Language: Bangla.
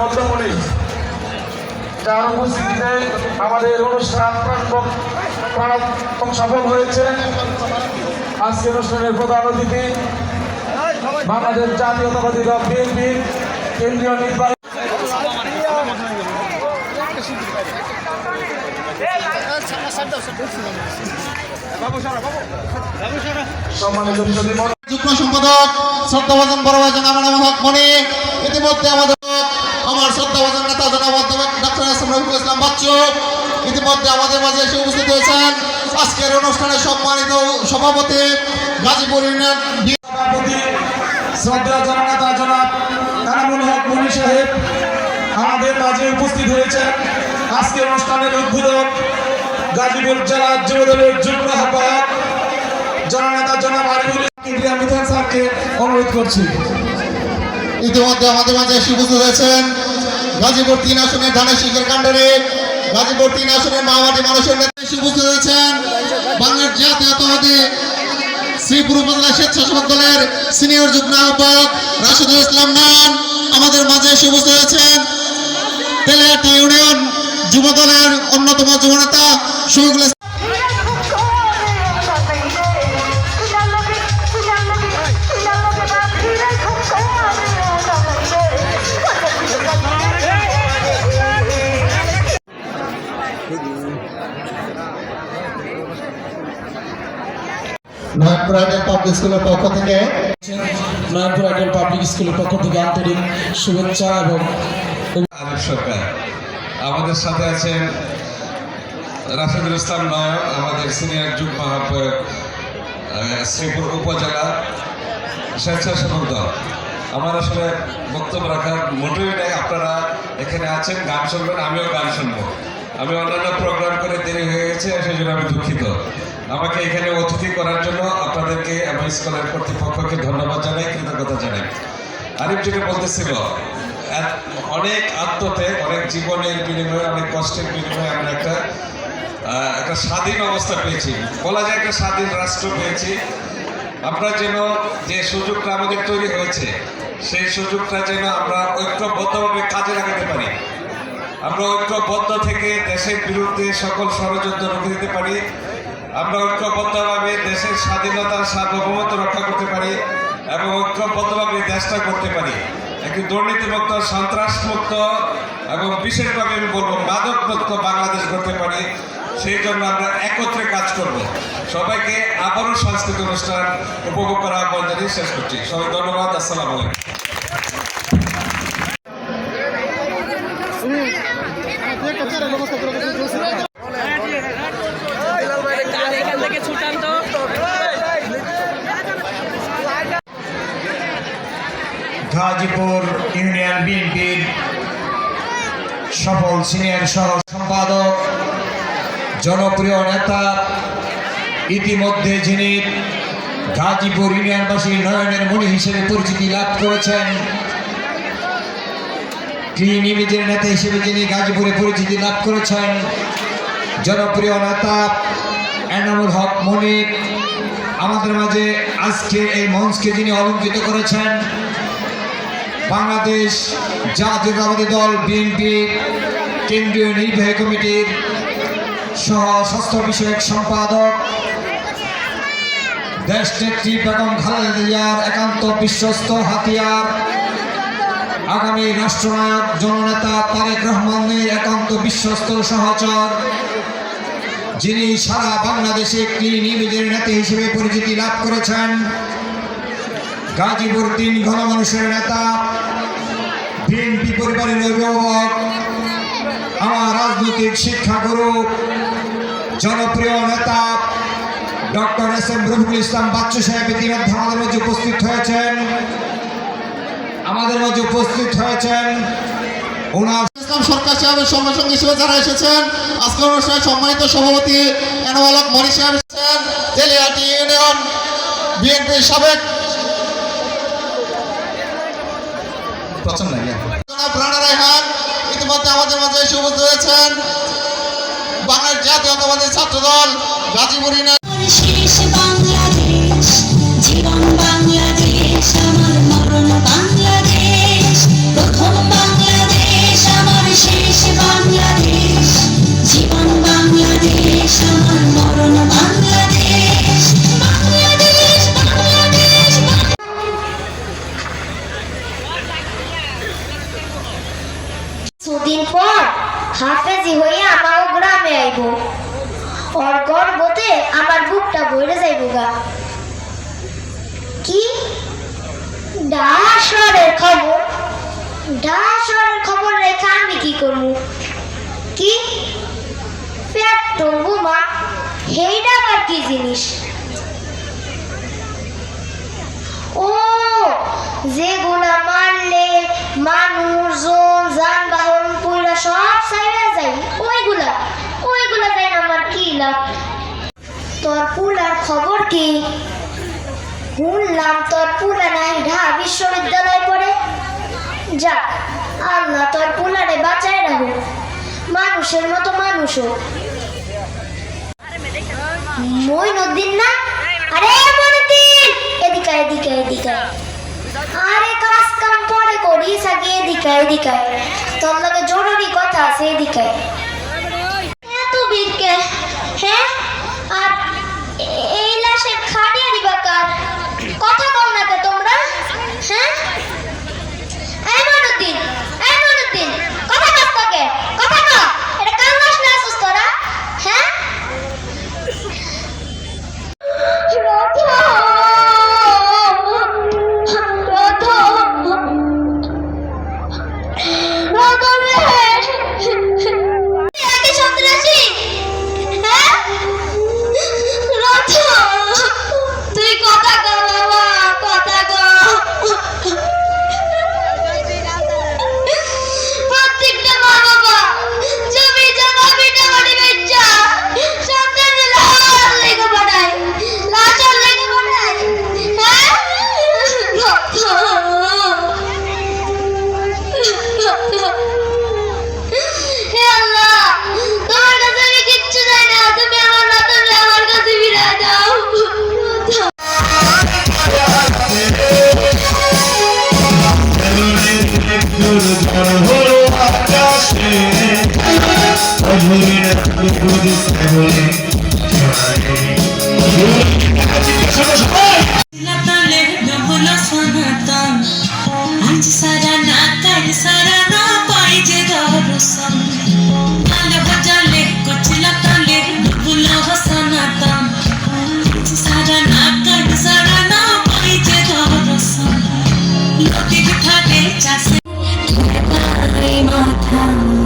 মধ্যমণি, যার উপস্থিতিতে আমাদের অনুষ্ঠান সফল হয়েছে। আজকের অনুষ্ঠানের প্রধান অতিথি বাংলাদেশ জাতীয়তাবাদী দল বিএনপির কেন্দ্রীয় নির্বাহী সম্মানিত যুগ্ম সম্পাদক শ্রদ্ধাভাজন বড় ভাই জনাব এনামুল হক মনি, ইতিমধ্যে আমার শ্রদ্ধাভাজন নেতা জনাব ডক্টর এস.এম. রফিকুল ইসলাম বাচ্চু ইতিমধ্যে আমাদের মাঝে এসে উপস্থিত হয়েছেন। আজকের অনুষ্ঠানের সম্মানিত সভাপতি গাজীপুর ইউনিয়ন সভাপতি শ্রদ্ধেয় জননেতা জনাব এনামুল হক মনি সাহেব আমাদের মাঝে উপস্থিত হয়েছেন। আজকের অনুষ্ঠানের উদ্বোধক গাজীপুর জেলা যুবদলের যুগ্ম আহ্বায়ক জননেতা জনাব আরিফুল মিথান স্যারকে অনুরোধ করছি। ইতিমধ্যে আমাদের মাঝে এসে উপস্থিত হয়েছেন গাজীপুর 3 আসনের ধানের শীষের কাণ্ডারি, গাজীপুর 3 আসনের মাওবাদী মানুষের নেতা এসে উপস্থিত হয়েছেন বাংলাদেশ জাতীয়তাবাদী শ্রীপুর উপজেলা স্বেচ্ছাসেবক দলের সিনিয়র যুগ্ম আহ্বায়ক রাশেদুল ইসলাম নান আমাদের মাঝে এসে উপস্থিত হয়েছেন তেলিয়াটি ইউনিয়ন যুব দলের অন্যতম যুবনেতা শহীদুল নয়নপুর আইডেল পাবলিক স্কুলের পক্ষ থেকে আন্তরিক শুভেচ্ছা এবং আরিফ সরকার আমাদের সাথে আছেন, রাশেদুল ইসলাম নায়ক আমাদের সিনিয়র যুগ্ম আহ্বায়ক শ্রীপুর উপজেলা স্বেচ্ছাসেবক দল। আমার আসলে বক্তব্য রাখার মোটেই নেই, আপনারা এখানে আছেন, গান শুনবেন, আমিও গান শুনবো। আমি অন্যান্য প্রোগ্রাম করে দেরি হয়ে গেছে, সেই জন্য আমি দুঃখিত। আমাকে এখানে অতিথি করার জন্য আপনাদেরকে আমি স্কুলের কর্তৃপক্ষকে ধন্যবাদ জানাই, কৃতজ্ঞতা জানাই। আরিফ যেটা বলতেছিল, অনেক আত্মত্যাগ, অনেক জীবনের বিনিময়ে, অনেক কষ্টের বিনিময়ে আমরা একটা স্বাধীন অবস্থা পেয়েছি, বলা যায় একটা স্বাধীন রাষ্ট্র পেয়েছি। আমরা যেন যে সুযোগটা আমাদের তৈরি হয়েছে, সেই সুযোগটা যেন আমরা ঐক্যবদ্ধভাবে কাজে লাগাতে পারি। আমরা ঐক্যবদ্ধ থেকে দেশের বিরুদ্ধে সকল ষড়যন্ত্র রুখে দিতে পারি। আমরা ঐক্যবদ্ধভাবে দেশের স্বাধীনতার সার্বভৌমত্ব রক্ষা করতে পারি এবং ঐক্যবদ্ধভাবে দেশটা করতে পারি একটি দুর্নীতিমুক্ত, সন্ত্রাসমুক্ত এবং বিশেষভাবে আমি বলবো মাদকমুক্ত বাংলাদেশ করতে পারি। সেই জন্য আমরা একত্রে কাজ করব। সবাইকে আবারও সাংস্কৃতিক অনুষ্ঠান উপভোগ করা আহ্বান জানিয়ে শেষ করছি। সবাই ধন্যবাদ। আসসালামু আলাইকুম। গাজীপুর ইউনিয়ন বিএনপির সফল সিনিয়র সহ সম্পাদক, জনপ্রিয় নেতা, ইতিমধ্যে যিনি গাজীপুর ইউনিয়নবাসী নয়নের মণি হিসেবে পরিচিতি লাভ করেছেন, ক্লিন ইমেজের নেতা হিসেবে যিনি গাজীপুরে পরিচিতি লাভ করেছেন, জনপ্রিয় নেতা এনামুল হক মনি আমাদের মাঝে আজকে এই মঞ্চকে যিনি অলঙ্কৃত করেছেন, বাংলাদেশ জাতীয়তাবাদী দল বিএনপি কেন্দ্রীয় নির্বাহী কমিটির সহ স্বাস্থ্য বিষয়ক সম্পাদক, দেশনেত্রী বেগম খালেদা জিয়ার একান্ত বিশ্বস্ত হাতিয়ার, আগামী রাষ্ট্রনায়ক জননেতা তারেক রহমানের একান্ত বিশ্বস্ত সহচর, যিনি সারা বাংলাদেশে ক্লিন ইমেজের নেতা হিসেবে পরিচিতি লাভ করেছেন, গাজীপুর 3 গণমানুষের নেতা, বিএনপি পরিবারের অভিভাবক, আমার রাজনৈতিক শিক্ষাগুরু, জনপ্রিয় নেতা ডক্টর এস.এম. রফিকুল ইসলাম বাচ্চু সাহেব ইতিমধ্যে আমাদের মাঝে উপস্থিত হয়েছেন। ওনার ইসলাম সরকার সাহেবের সঙ্গে সঙ্গে হিসেবে যারা এসেছেন, আজকের অনুষ্ঠানে সম্মানিত সভাপতি এনামুল হক মনি সাহেব এসেছেন, তেলিয়াটি ইউনিয়ন বিএনপির সাবেক রানা রায়হান ইতিমধ্যে আমাদের মাঝে এসে উপস্থিত হয়েছেন। বাংলাদেশ জাতীয়তাবাদী ছাত্র দল গাজীপুর জীবন বাংলাদেশ, আমার মরণ বাংলাদেশ, প্রথম বাংলাদেশ। কিছুদিন পর হাফেজি হয়ে আমার গ্রামে আইব। ওর গর্বতে আমার বুকটা ভরে যাইব গা। কি ডাশরের খবর? ডাশরের খবর রেখে আমি কি করব? কি পেট্রোল বোমা? হেইটা আবার কি জিনিস? ও, যেগুলা মারলে মানুষজন যানবাহন পুরা সব সাইরা যায়, ওইগুলা যাই আমার কি লাভ? তোর পুলার খবর কি? শুনলাম তোর পুলা নাই ঢাকা বিশ্ববিদ্যালয় পড়ে। যাক, আল্লাহ তোর পুলারে বাঁচায় রাখো, মানুষের মতো মানুষও। মইনুদ্দিন না? আরে মইনুদ্দিন, এদিকে এদিকে এদিকে। আরে কাজ কাম পরে করিস, আগে এদিকে তোর লগে জরুরি কথা আছে, এদিকে। এত বীরকে, হ্যাঁ? আর এই লাশে খাড়িয়া দিবা কার? কথা কও না কে তোমরা, হ্যাঁ? এই মইনুদ্দিন, কথা কস তোকে, কথা কও। এটা কার লাশ না আসুস তোরা, হ্যাঁ? মাথা